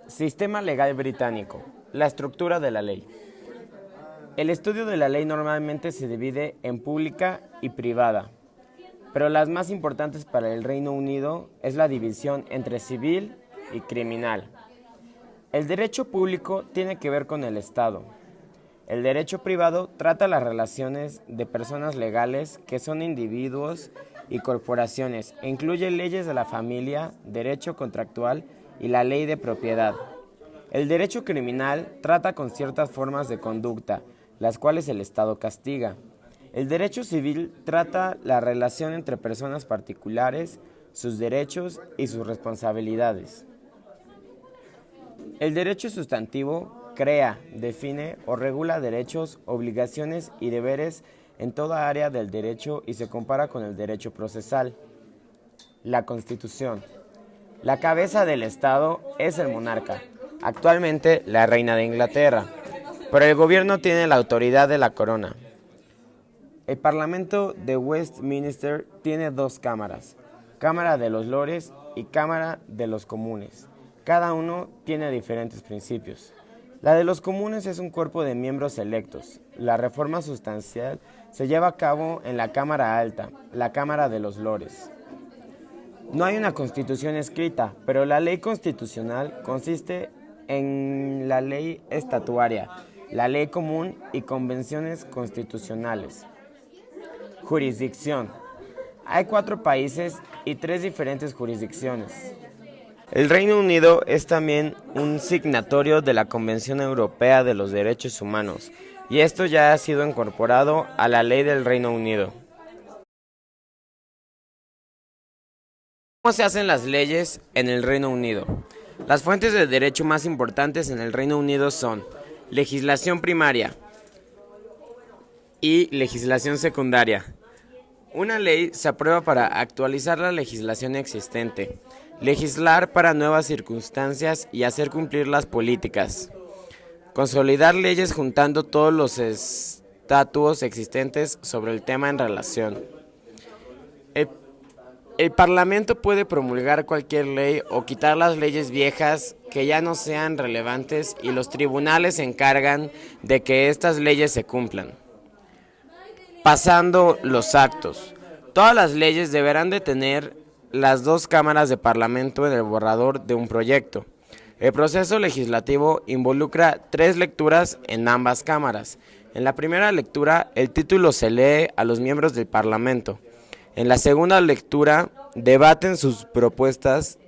Sistema legal británico. La estructura de la ley. El estudio de la ley normalmente se divide en pública y privada, pero las más importantes para el Reino Unido es la división entre civil y criminal. El derecho público tiene que ver con el Estado. El derecho privado trata las relaciones de personas legales que son individuos y corporaciones e incluye leyes de la familia, derecho contractual y la ley de propiedad. El derecho criminal trata con ciertas formas de conducta, las cuales el Estado castiga. El derecho civil trata la relación entre personas particulares, sus derechos y sus responsabilidades. El derecho sustantivo crea, define o regula derechos, obligaciones y deberes en toda área del derecho y se compara con el derecho procesal. La Constitución. La cabeza del Estado es el monarca, actualmente la reina de Inglaterra, pero el gobierno tiene la autoridad de la corona. El Parlamento de Westminster tiene dos cámaras, Cámara de los Lores y Cámara de los Comunes. Cada uno tiene diferentes principios. La de los comunes es un cuerpo de miembros electos. La reforma sustancial se lleva a cabo en la Cámara Alta, la Cámara de los Lores. No hay una constitución escrita, pero la ley constitucional consiste en la ley estatuaria, la ley común y convenciones constitucionales. Jurisdicción. Hay 4 países y 3 diferentes jurisdicciones. El Reino Unido es también un signatario de la Convención Europea de los Derechos Humanos, y esto ya ha sido incorporado a la ley del Reino Unido. ¿Cómo se hacen las leyes en el Reino Unido? Las fuentes de derecho más importantes en el Reino Unido son legislación primaria y legislación secundaria. Una ley se aprueba para actualizar la legislación existente, legislar para nuevas circunstancias y hacer cumplir las políticas. Consolidar leyes juntando todos los estatutos existentes sobre el tema en relación. El Parlamento puede promulgar cualquier ley o quitar las leyes viejas que ya no sean relevantes y los tribunales se encargan de que estas leyes se cumplan. Pasando los actos. Todas las leyes deberán de tener las 2 cámaras de Parlamento en el borrador de un proyecto. El proceso legislativo involucra 3 lecturas en ambas cámaras. En la primera lectura, el título se lee a los miembros del Parlamento. En la segunda lectura, debaten sus propuestas.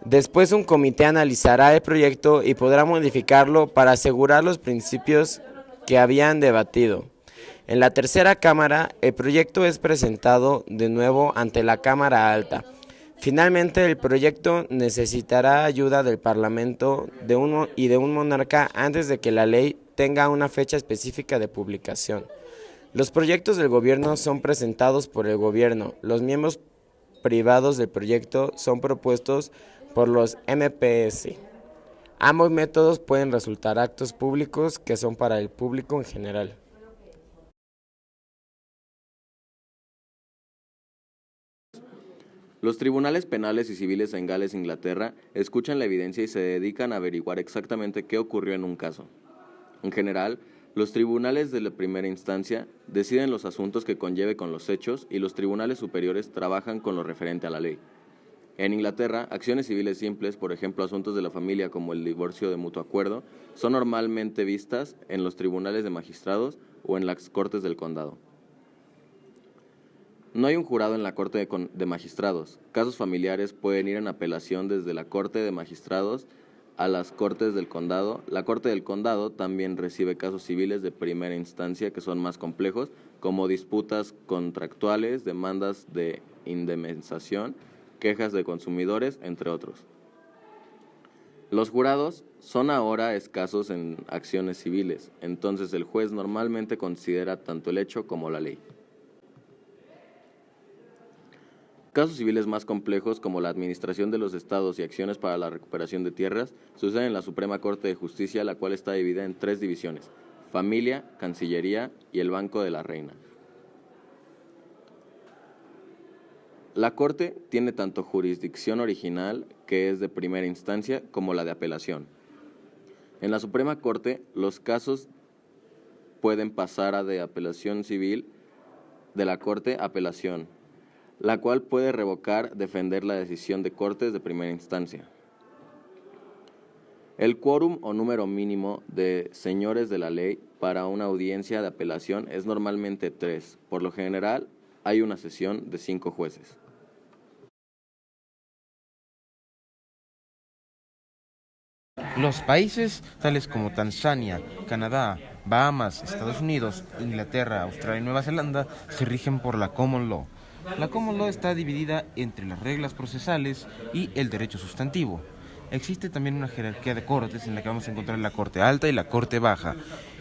Después un comité analizará el proyecto y podrá modificarlo para asegurar los principios que habían debatido. En la tercera cámara, el proyecto es presentado de nuevo ante la Cámara Alta. Finalmente, el proyecto necesitará ayuda del Parlamento y de un monarca antes de que la ley tenga una fecha específica de publicación. Los proyectos del gobierno son presentados por el gobierno. Los miembros privados del proyecto son propuestos por los MPS. Ambos métodos pueden resultar actos públicos que son para el público en general. Los tribunales penales y civiles en Gales, Inglaterra, escuchan la evidencia y se dedican a averiguar exactamente qué ocurrió en un caso. En general, los tribunales de la primera instancia deciden los asuntos que conlleve con los hechos y los tribunales superiores trabajan con lo referente a la ley. En Inglaterra, acciones civiles simples, por ejemplo asuntos de la familia como el divorcio de mutuo acuerdo, son normalmente vistas en los tribunales de magistrados o en las cortes del condado. No hay un jurado en la Corte de Magistrados. Casos familiares pueden ir en apelación desde la Corte de Magistrados a las Cortes del Condado. La Corte del Condado también recibe casos civiles de primera instancia que son más complejos, como disputas contractuales, demandas de indemnización, quejas de consumidores, entre otros. Los jurados son ahora escasos en acciones civiles, entonces el juez normalmente considera tanto el hecho como la ley. Casos civiles más complejos, como la administración de los estados y acciones para la recuperación de tierras, suceden en la Suprema Corte de Justicia, la cual está dividida en 3 divisiones: Familia, Cancillería y el Banco de la Reina. La Corte tiene tanto jurisdicción original, que es de primera instancia, como la de apelación. En la Suprema Corte, los casos pueden pasar a de apelación civil de la Corte a apelación, la cual puede revocar, defender la decisión de Cortes de primera instancia. El quórum o número mínimo de señores de la ley para una audiencia de apelación es normalmente 3. Por lo general, hay una sesión de 5 jueces. Los países tales como Tanzania, Canadá, Bahamas, Estados Unidos, Inglaterra, Australia y Nueva Zelanda se rigen por la Common Law. La Common Law está dividida entre las reglas procesales y el derecho sustantivo. Existe también una jerarquía de cortes en la que vamos a encontrar la Corte Alta y la Corte Baja.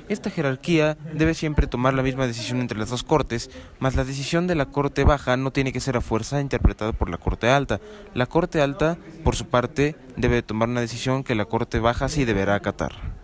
Esta jerarquía debe siempre tomar la misma decisión entre las dos cortes, mas la decisión de la Corte Baja no tiene que ser a fuerza interpretada por la Corte Alta. La Corte Alta, por su parte, debe tomar una decisión que la Corte Baja sí deberá acatar.